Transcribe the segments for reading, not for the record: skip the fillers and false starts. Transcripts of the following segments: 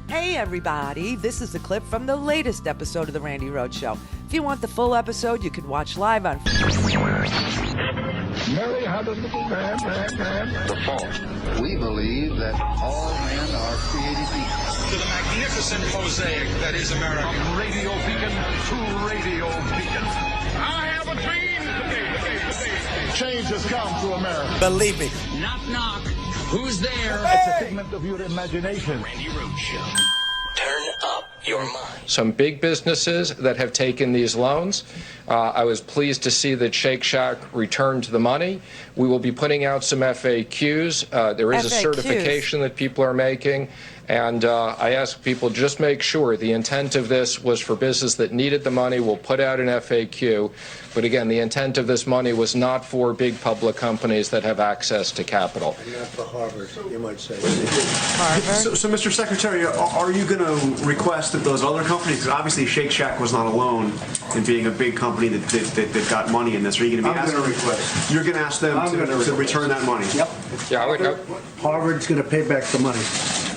Hey everybody, this is a clip from the latest episode of The Randy Rhoads Show. If you want the full episode, you can watch live on Mary had a little man. The fault. We believe that all men are created equal. To the magnificent mosaic that is America. From radio beacon to radio beacon. I have a dream. Change has come to America. Believe me. Knock, knock. Who's there? It's a figment of your imagination. Randy Rhoads Show. Turn up your mind. Some big businesses that have taken these loans. I was pleased to see that Shake Shack returned the money. We will be putting out some FAQs. There is a certification that people are making. And I ask people, just make sure the intent of this was for business that needed the money. We'll put out an FAQ. But again, the intent of this money was not for big public companies that have access to capital. Not for Harvard, you might say. Harvard. So, Mr. Secretary, are you going to request that those other companies, because obviously Shake Shack was not alone in being a big company that got money in this, are you going to be asking? Request. You're going to ask them to return that money? Yep. Yeah, I would. Harvard's going to pay back the money,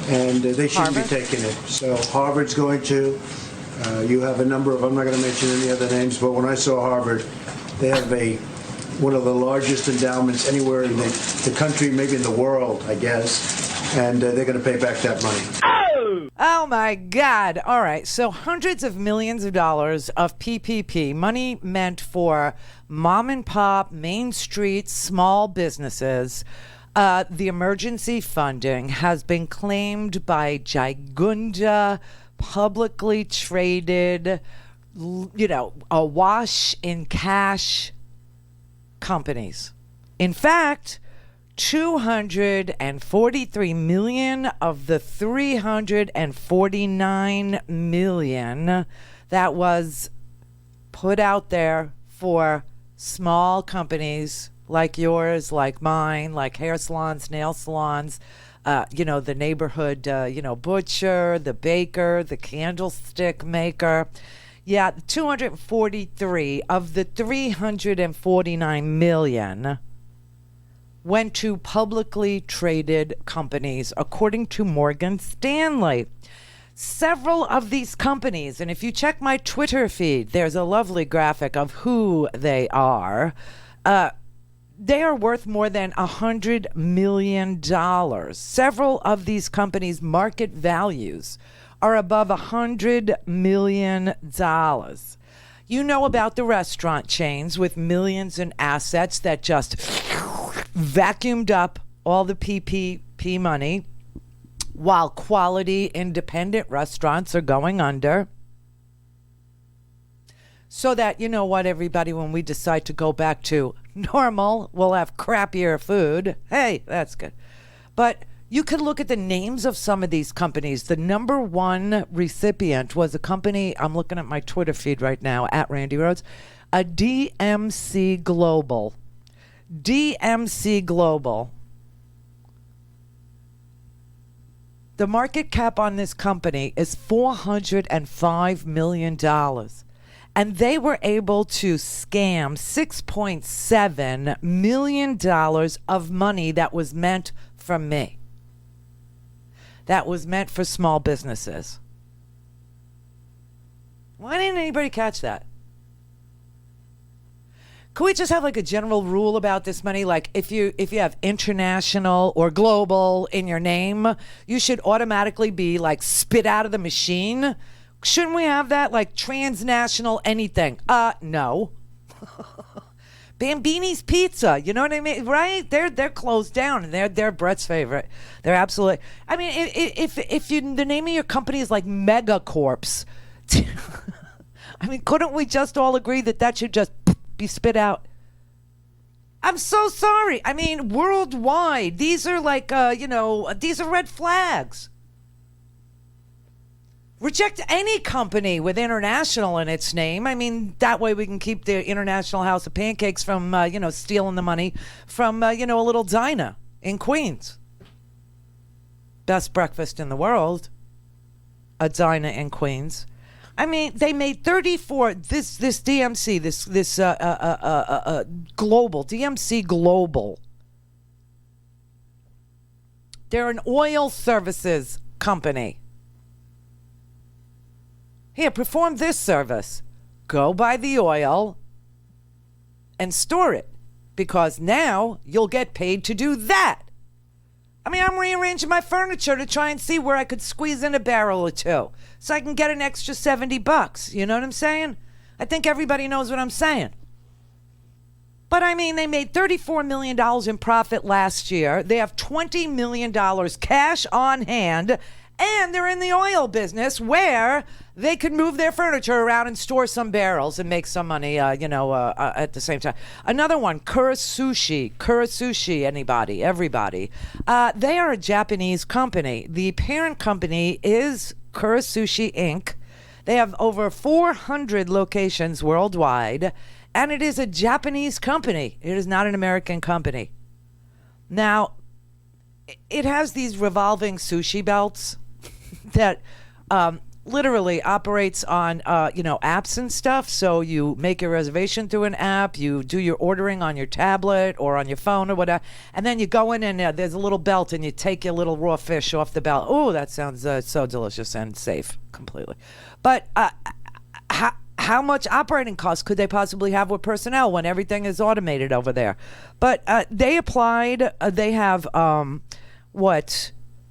and they shouldn't be taking it. So Harvard's going to. You have a number of, I'm not going to mention any other names, but when I saw Harvard, they have one of the largest endowments anywhere in the country, maybe in the world, I guess, and they're going to pay back that money. Oh my God. All right. So hundreds of millions of dollars of PPP, money meant for mom and pop, Main Street, small businesses. The emergency funding has been claimed by Gigunda, publicly traded, awash in cash companies. In fact, 243 million of the 349 million that was put out there for small companies like yours, like mine, like hair salons, nail salons, the neighborhood, butcher, the baker, the candlestick maker. Yeah, 243 of the 349 million went to publicly traded companies, according to Morgan Stanley. Several of these companies, and if you check my Twitter feed, there's a lovely graphic of who they are. They are worth more than $100 million. Several of these companies' market values are above $100 million. You know about the restaurant chains with millions in assets that just vacuumed up all the PPP money while quality independent restaurants are going under. So that, you know what, everybody, when we decide to go back to normal, we'll have crappier food. Hey, that's good. But you could look at the names of some of these companies. The number one recipient was a company, I'm looking at my Twitter feed right now, at Randy Rhoads, a DMC Global. DMC Global. The market cap on this company is $405 million. And they were able to scam $6.7 million of money that was meant for me. That was meant for small businesses. Why didn't anybody catch that? Could we just have like a general rule about this money? Like if you have international or global in your name, you should automatically be like spit out of the machine. Shouldn't we have that? Like transnational anything? No. Bambini's Pizza, you know what I mean? Right? They're closed down, and they're Brett's favorite. They're absolutely. I mean, if the name of your company is like Megacorps, I mean, couldn't we just all agree that should just be spit out? I'm so sorry. I mean, worldwide, these are like, these are red flags. Reject any company with international in its name. I mean, that way we can keep the International House of Pancakes from, stealing the money from, a little diner in Queens. Best breakfast in the world. A diner in Queens. I mean, they made 34. This DMC, this global DMC Global. They're an oil services company. Here, perform this service. Go buy the oil and store it, because now you'll get paid to do that. I mean, I'm rearranging my furniture to try and see where I could squeeze in a barrel or two so I can get an extra $70. You know what I'm saying? I think everybody knows what I'm saying. But I mean, they made $34 million in profit last year. They have $20 million cash on hand, and they're in the oil business where they could move their furniture around and store some barrels and make some money, at the same time. Another one, Kura Sushi, anybody, everybody. They are a Japanese company. The parent company is Kura Sushi Inc. They have over 400 locations worldwide, and it is a Japanese company. It is not an American company. Now, it has these revolving sushi belts that literally operates on, apps and stuff. So you make your reservation through an app, you do your ordering on your tablet or on your phone or whatever, and then you go in and there's a little belt and you take your little raw fish off the belt. Oh, that sounds so delicious and safe completely. But how much operating costs could they possibly have with personnel when everything is automated over there? But they applied, they have,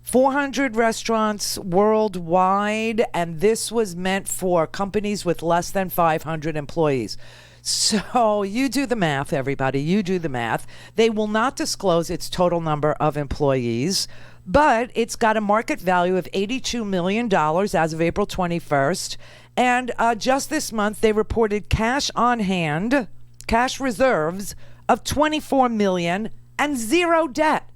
400 restaurants worldwide, and this was meant for companies with less than 500 employees. So you do the math, everybody. You do the math. They will not disclose its total number of employees, but it's got a market value of $82 million as of April 21st. And just this month, they reported cash on hand, cash reserves of $24 million and zero debt.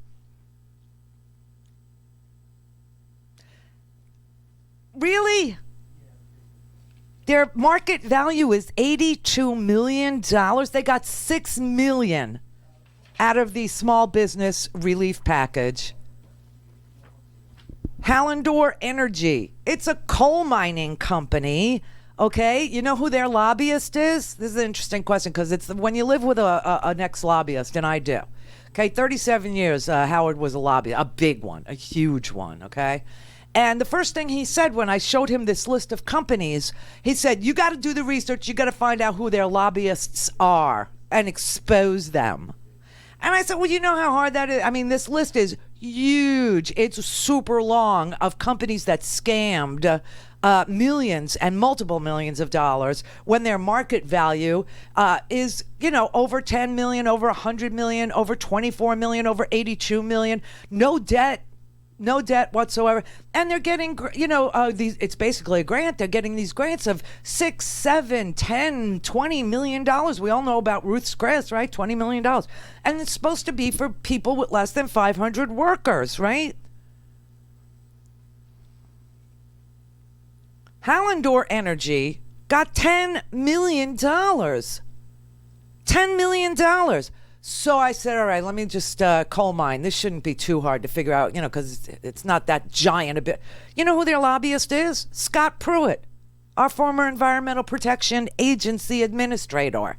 Really? Their market value is $82 million. They got $6 million out of the small business relief package. Hallandor Energy. It's a coal mining company. Okay, you know who their lobbyist is? This is an interesting question because it's when you live with an ex-lobbyist, and I do. Okay, 37 years, Howard was a lobbyist, a big one, a huge one, okay? And the first thing he said when I showed him this list of companies, he said, you got to do the research, you got to find out who their lobbyists are and expose them. And I said, well, you know how hard that is? I mean, this list is huge. It's super long of companies that scammed millions and multiple millions of dollars when their market value is, over 10 million, over 100 million, over 24 million, over 82 million, no debt whatsoever. And they're getting, it's basically a grant. They're getting these grants of $6, $7, $10, $20 million. We all know about Ruth's Chris, right? $20 million. And it's supposed to be for people with less than 500 workers, right? Hallandor Energy got $10 million. $10 million. So I said, all right, let me just coal mine. This shouldn't be too hard to figure out, because it's not that giant a bit. You know who their lobbyist is? Scott Pruitt, our former Environmental Protection Agency administrator,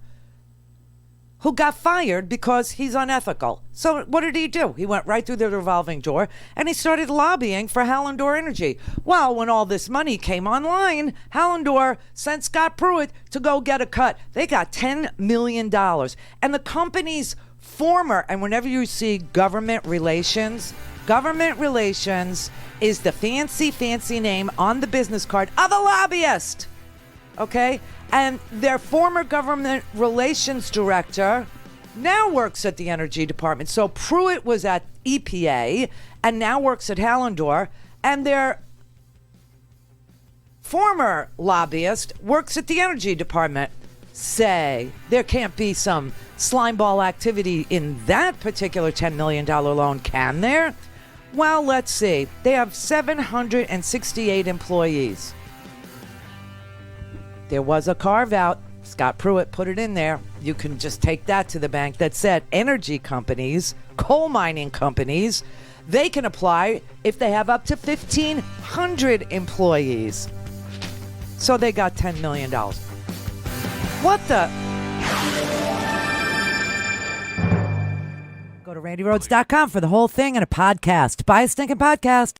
who got fired because he's unethical. So what did he do? He went right through the revolving door and he started lobbying for Hallandor Energy. Well, when all this money came online, Hallandor sent Scott Pruitt to go get a cut. They got $10 million. And the company's former, and whenever you see government relations is the fancy name on the business card of a lobbyist. Okay? And their former government relations director now works at the Energy Department. So Pruitt was at EPA and now works at Hallandor, and their former lobbyist works at the Energy Department. Say, there can't be some slimeball activity in that particular $10 million loan, can there? Well, let's see. They have 768 employees. There was a carve-out. Scott Pruitt put it in there. You can just take that to the bank that said energy companies, coal mining companies, they can apply if they have up to 1,500 employees. So they got $10 million. What the? Go to randyrhodes.com for the whole thing and a podcast. Buy a stinking podcast.